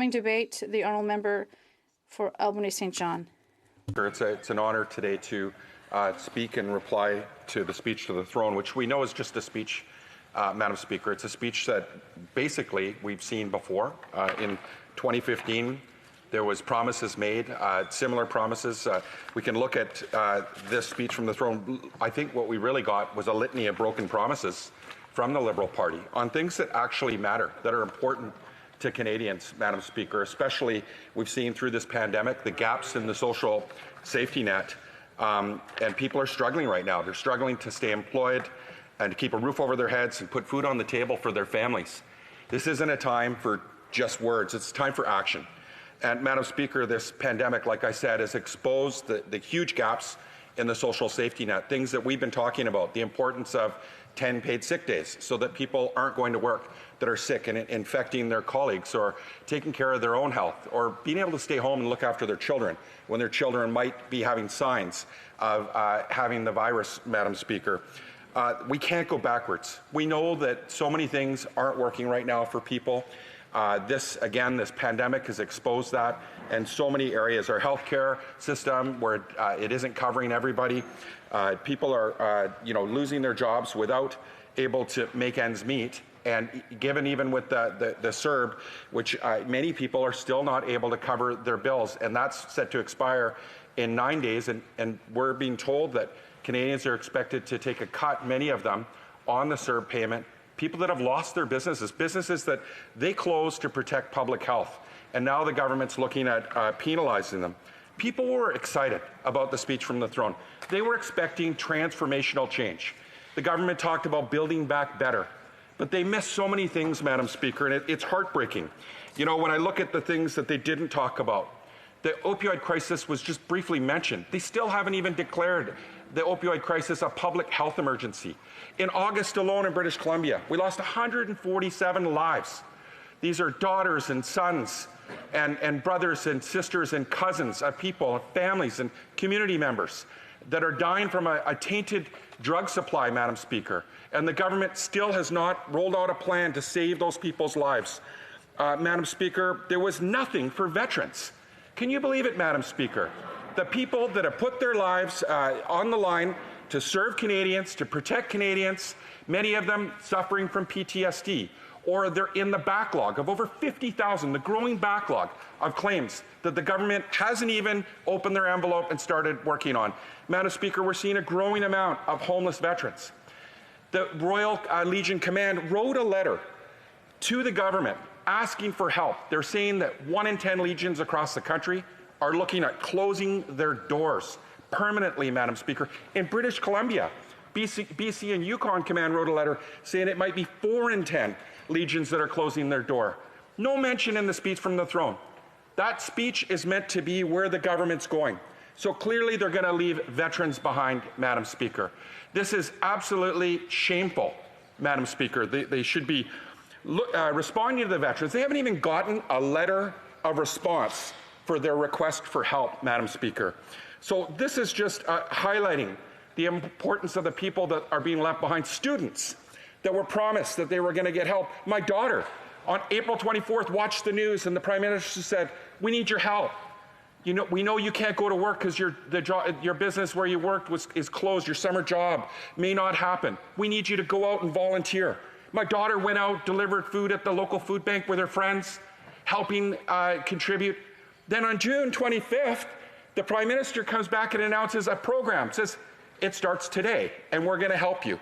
Debate, the honourable member for Albany St. John. It's an honour today to speak and reply to the speech to the throne, which we know is just a speech, Madam Speaker. It's a speech that basically we've seen before. In 2015, there was promises made, similar promises. We can look at this speech from the throne. I think what we really got was a litany of broken promises from the Liberal Party on things that actually matter, that are important to Canadians, Madam Speaker. Especially, we've seen through this pandemic the gaps in the social safety net, and people are struggling right now. They're struggling to stay employed and to keep a roof over their heads and put food on the table for their families. This isn't a time for just words, it's time for action. And Madam Speaker, this pandemic, like I said, has exposed the huge gaps in the social safety net, things that we've been talking about, the importance of 10 paid sick days so that people aren't going to work that are sick and infecting their colleagues, or taking care of their own health, or being able to stay home and look after their children when their children might be having signs of having the virus, Madam Speaker. We can't go backwards. We know that so many things aren't working right now for people. This pandemic has exposed that in so many areas. Our healthcare system, where it isn't covering everybody. People are, losing their jobs without able to make ends meet. And given even with the CERB, which many people are still not able to cover their bills, and that's set to expire in 9 days. And we're being told that Canadians are expected to take a cut, many of them, on the CERB payment. People that have lost their businesses that they closed to protect public health, and now the government's looking at penalizing them. People were excited about the speech from the throne. They were expecting transformational change. The government talked about building back better, but they missed so many things, Madam Speaker, and it's heartbreaking. When I look at the things that they didn't talk about, the opioid crisis was just briefly mentioned. They still haven't even declared the opioid crisis a public health emergency. In August alone in British Columbia, we lost 147 lives. These are daughters and sons and brothers and sisters and cousins of people, families and community members that are dying from a tainted drug supply, Madam Speaker. And the government still has not rolled out a plan to save those people's lives. Madam Speaker, there was nothing for veterans. Can you believe it, Madam Speaker? The people that have put their lives on the line to serve Canadians, to protect Canadians, many of them suffering from PTSD, or they're in the backlog of over 50,000, the growing backlog of claims that the government hasn't even opened their envelope and started working on. Madam Speaker, we're seeing a growing amount of homeless veterans. The Royal Legion Command wrote a letter to the government asking for help. They're saying that 1 in 10 legions across the country are looking at closing their doors permanently, Madam Speaker. In British Columbia, BC and Yukon Command wrote a letter saying it might be 4 in 10 legions that are closing their door. No mention in the speech from the throne. That speech is meant to be where the government's going. So clearly they're going to leave veterans behind, Madam Speaker. This is absolutely shameful, Madam Speaker. They should be responding to the veterans. They haven't even gotten a letter of response for their request for help, Madam Speaker. So this is just highlighting the importance of the people that are being left behind. Students that were promised that they were going to get help. My daughter, on April 24th, watched the news, and the Prime Minister said, "We need your help. We know you can't go to work because your business where you worked is closed. Your summer job may not happen. We need you to go out and volunteer." My daughter went out, delivered food at the local food bank with her friends, helping contribute. Then on June 25th, the Prime Minister comes back and announces a program, says, "It starts today, and we're going to help you."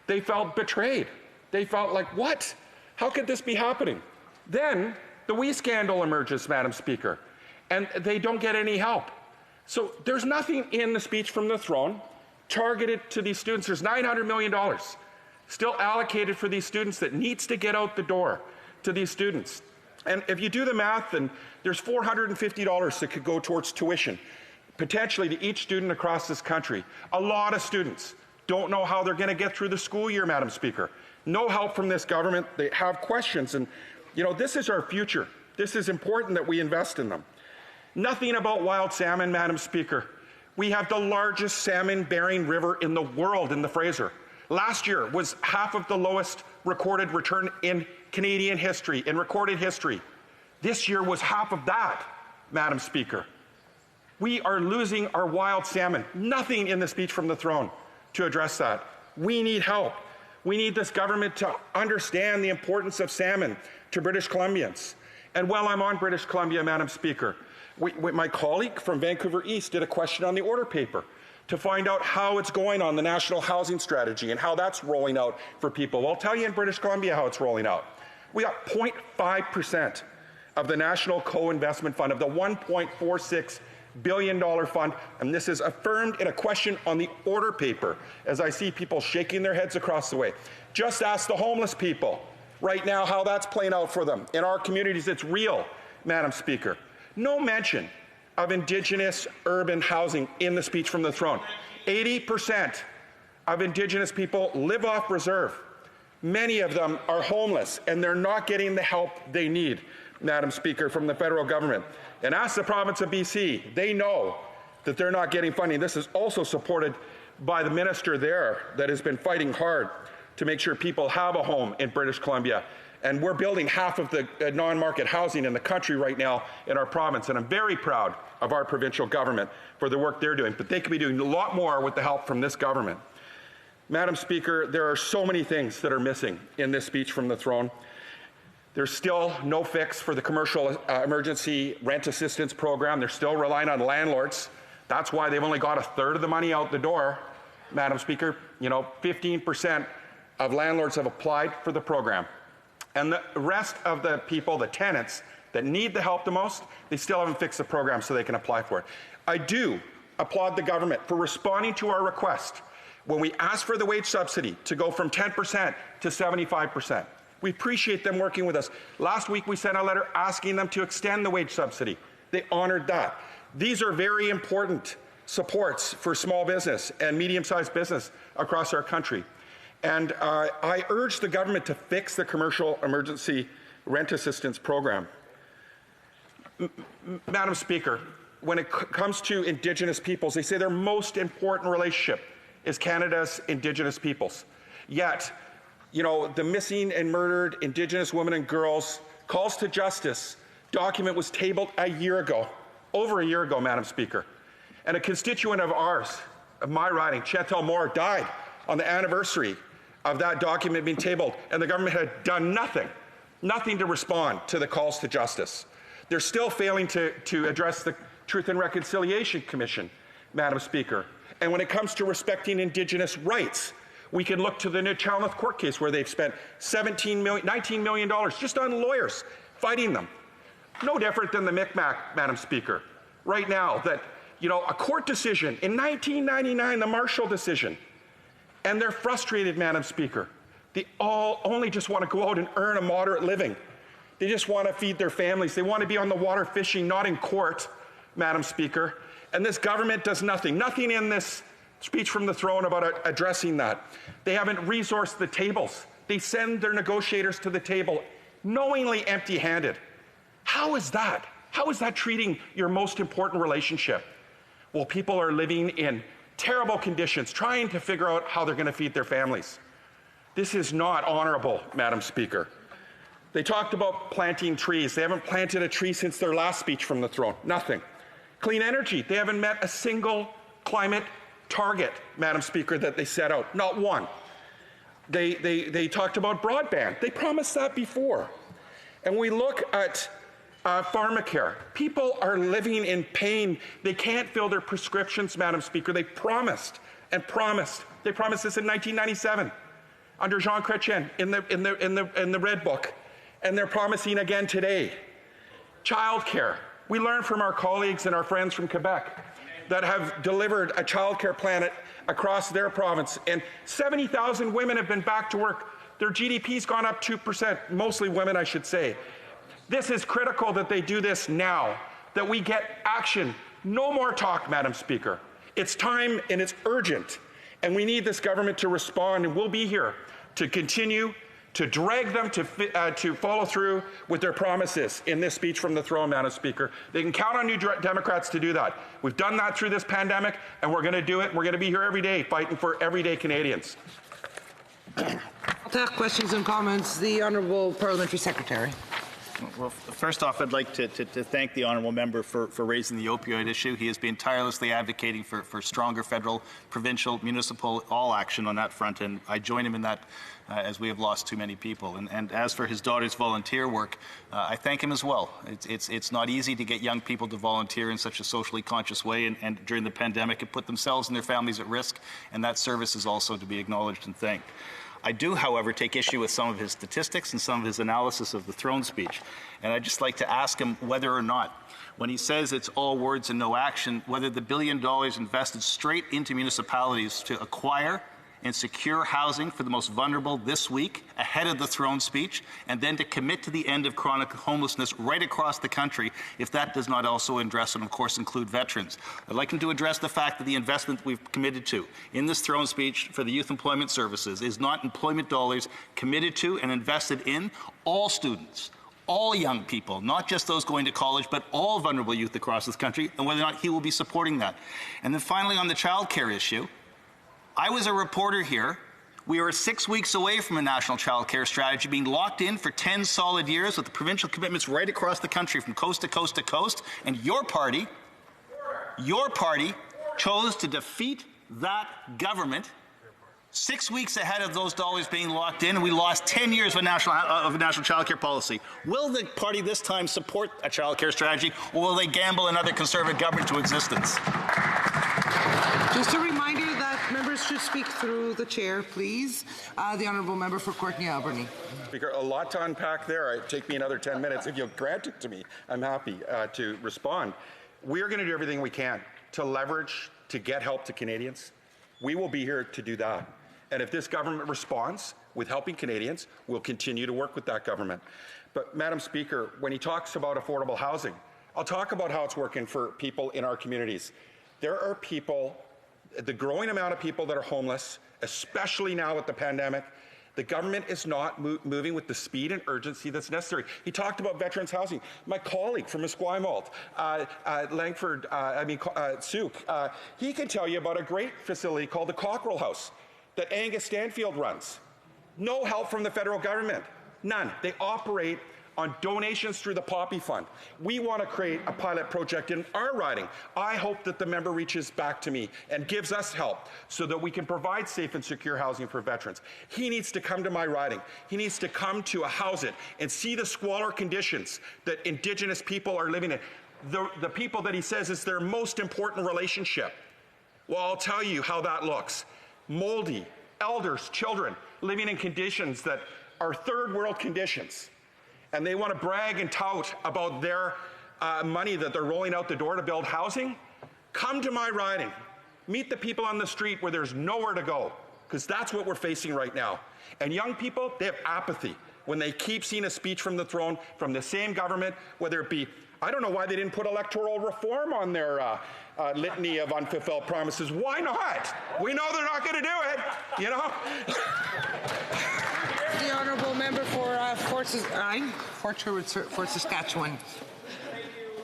They felt betrayed. They felt like, what? How could this be happening? Then the WE scandal emerges, Madam Speaker, and they don't get any help. So there's nothing in the speech from the throne targeted to these students. There's $900 million still allocated for these students that needs to get out the door to these students. And if you do the math, then there's $450 that could go towards tuition, potentially to each student across this country. A lot of students don't know how they're going to get through the school year, Madam Speaker. No help from this government. They have questions. And, this is our future. This is important that we invest in them. Nothing about wild salmon, Madam Speaker. We have the largest salmon-bearing river in the world in the Fraser. Last year was half of the lowest recorded return in Canadian history, in recorded history. This year was half of that, Madam Speaker. We are losing our wild salmon. Nothing in the speech from the throne to address that. We need help. We need this government to understand the importance of salmon to British Columbians. And while I'm on British Columbia, Madam Speaker, my colleague from Vancouver East did a question on the order paper to find out how it's going on the national housing strategy and how that's rolling out for people. Well, I'll tell you in British Columbia how it's rolling out. We got 0.5% of the National Co-Investment Fund, of the $1.46 billion fund, and this is affirmed in a question on the order paper as I see people shaking their heads across the way. Just ask the homeless people right now how that's playing out for them. In our communities, it's real, Madam Speaker. No mention of Indigenous urban housing in the speech from the throne. 80% of Indigenous people live off reserve. Many of them are homeless, and they're not getting the help they need, Madam Speaker, from the federal government. And ask the province of BC, they know that they're not getting funding. This is also supported by the minister there that has been fighting hard to make sure people have a home in British Columbia. And we're building half of the non-market housing in the country right now in our province. And I'm very proud of our provincial government for the work they're doing. But they could be doing a lot more with the help from this government. Madam Speaker, there are so many things that are missing in this speech from the throne. There's still no fix for the commercial emergency rent assistance program. They're still relying on landlords. That's why they've only got a third of the money out the door, Madam Speaker. 15% of landlords have applied for the program. And the rest of the people, the tenants that need the help the most, they still haven't fixed the program so they can apply for it. I do applaud the government for responding to our request when we asked for the wage subsidy to go from 10% to 75%. We appreciate them working with us. Last week we sent a letter asking them to extend the wage subsidy. They honored that. These are very important supports for small business and medium-sized business across our country. And I urge the government to fix the commercial emergency rent assistance program. Madam Speaker, when it comes to Indigenous peoples, they say their most important relationship is Canada's Indigenous peoples. Yet, the missing and murdered Indigenous women and girls calls to justice document was tabled a year ago, over a year ago, Madam Speaker. And a constituent of ours, of my riding, Chantal Moore, died on the anniversary of that document being tabled, and the government had done nothing to respond to the calls to justice. They're still failing to address the Truth and Reconciliation Commission, Madam Speaker. And when it comes to respecting Indigenous rights, we can look to the New Chalmers court case where they've spent $19 million just on lawyers fighting them. No different than the Micmac, Madam Speaker. Right now, that, a court decision in 1999, the Marshall decision, and they're frustrated, Madam Speaker. They all only just want to go out and earn a moderate living. They just want to feed their families. They want to be on the water fishing, not in court, Madam Speaker. And this government does nothing in this speech from the throne about addressing that. They haven't resourced the tables. They send their negotiators to the table knowingly empty-handed. How is that? How is that treating your most important relationship? Well, people are living in terrible conditions, trying to figure out how they're going to feed their families. This is not honorable, Madam Speaker. They talked about planting trees. They haven't planted a tree since their last speech from the throne. Nothing. Clean energy. They haven't met a single climate target, Madam Speaker, that they set out. Not one. They talked about broadband. They promised that before. And we look at pharmacare. People are living in pain. They can't fill their prescriptions, Madam Speaker. They promised and promised. They promised this in 1997 under Jean Chrétien in the Red Book. And they're promising again today. Childcare. We learn from our colleagues and our friends from Quebec that have delivered a childcare plan across their province. And 70,000 women have been back to work. Their GDP's gone up 2%, mostly women, I should say. This is critical that they do this now, that we get action. No more talk, Madam Speaker. It's time and it's urgent. And we need this government to respond, and we'll be here to continue to drag them to follow through with their promises in this speech from the throne, Madam Speaker. They can count on you Democrats to do that. We've done that through this pandemic, and we're going to do it. We're going to be here every day fighting for everyday Canadians. I'll take questions and comments. The Honourable Parliamentary Secretary. Well, first off, I'd like to thank the honourable member for raising the opioid issue. He has been tirelessly advocating for stronger federal, provincial, municipal, all action on that front, and I join him in that as we have lost too many people. And as for his daughter's volunteer work, I thank him as well. It's not easy to get young people to volunteer in such a socially conscious way, and during the pandemic it put themselves and their families at risk, and that service is also to be acknowledged and thanked. I do, however, take issue with some of his statistics and some of his analysis of the throne speech. And I'd just like to ask him whether or not, when he says it's all words and no action, whether the $1 billion invested straight into municipalities to acquire and secure housing for the most vulnerable this week, ahead of the throne speech, and then to commit to the end of chronic homelessness right across the country, if that does not also address and, of course, include veterans. I'd like him to address the fact that the investment we've committed to in this throne speech for the youth employment services is not employment dollars committed to and invested in all students, all young people, not just those going to college, but all vulnerable youth across this country, and whether or not he will be supporting that. And then finally, on the child care issue, I was a reporter here. We are 6 weeks away from a national child care strategy being locked in for 10 solid years with the provincial commitments right across the country from coast to coast to coast. And your party chose to defeat that government 6 weeks ahead of those dollars being locked in, and we lost 10 years of a national child care policy. Will the party this time support a child care strategy, or will they gamble another Conservative government to existence? Just a reminder that members should speak through the chair, please. The honourable member for Courtenay-Alberni. Speaker, a lot to unpack there. It'd take me another 10 minutes. If you'll grant it to me, I'm happy to respond. We are going to do everything we can to leverage, to get help to Canadians. We will be here to do that. And if this government responds with helping Canadians, we'll continue to work with that government. But, Madam Speaker, when he talks about affordable housing, I'll talk about how it's working for people in our communities. There are people, the growing amount of people that are homeless, especially now with the pandemic. The government is not moving with the speed and urgency that's necessary. He talked about veterans housing. My colleague from Esquimalt, Souk, he can tell you about a great facility called the Cockrell House that Angus Stanfield runs. No help from the federal government, none. They operate on donations through the Poppy Fund. We want to create a pilot project in our riding. I hope that the member reaches back to me and gives us help so that we can provide safe and secure housing for veterans. He needs to come to my riding. He needs to come to a house it and see the squalor conditions that Indigenous people are living in. The people that he says is their most important relationship. Well, I'll tell you how that looks. Moldy, elders, children living in conditions that are third world conditions. And they want to brag and tout about their money that they're rolling out the door to build housing. Come to my riding. Meet the people on the street where there's nowhere to go, because that's what we're facing right now. And young people, they have apathy when they keep seeing a speech from the throne, from the same government, whether it be, I don't know why they didn't put electoral reform on their litany of unfulfilled promises. Why not? We know they're not going to do it, you know? The honourable member for Fort Saskatchewan.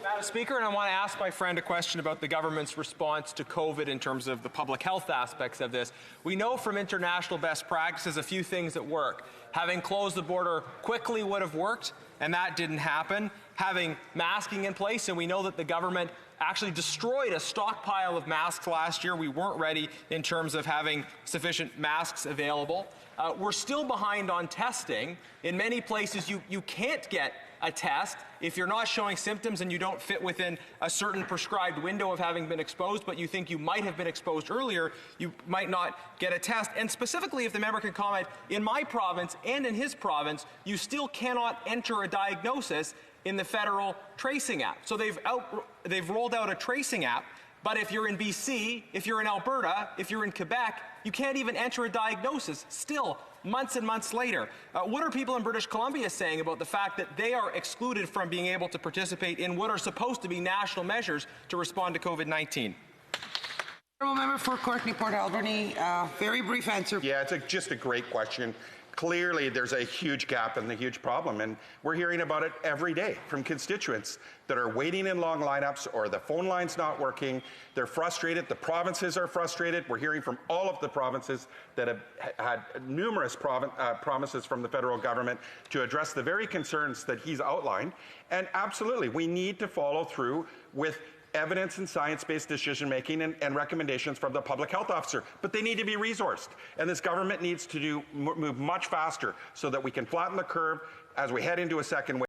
Madam Speaker, and I want to ask my friend a question about the government's response to COVID in terms of the public health aspects of this. We know from international best practices a few things that work. Having closed the border quickly would have worked, and that didn't happen. Having masking in place, and we know that the government actually destroyed a stockpile of masks last year. We weren't ready in terms of having sufficient masks available. We're still behind on testing. In many places, you can't get a test if you're not showing symptoms and you don't fit within a certain prescribed window of having been exposed, but you think you might have been exposed earlier, you might not get a test. And specifically, if the member can comment, in my province and in his province, you still cannot enter a diagnosis in the federal tracing app. So they've rolled out a tracing app, but if you're in BC, if you're in Alberta, if you're in Quebec, you can't even enter a diagnosis still, months and months later. What are people in British Columbia saying about the fact that they are excluded from being able to participate in what are supposed to be national measures to respond to COVID-19? Honourable member for Courtenay-Port Alberni, very brief answer. Yeah, it's just a great question. clearly there's a huge gap and a huge problem, and we're hearing about it every day from constituents that are waiting in long lineups, or the phone line's not working. They're frustrated. The provinces are frustrated. We're hearing from all of the provinces that have had numerous promises from the federal government to address the very concerns that he's outlined. And absolutely, we need to follow through with evidence and science-based decision-making and recommendations from the public health officer, but they need to be resourced. And this government needs to move much faster so that we can flatten the curve as we head into a second wave.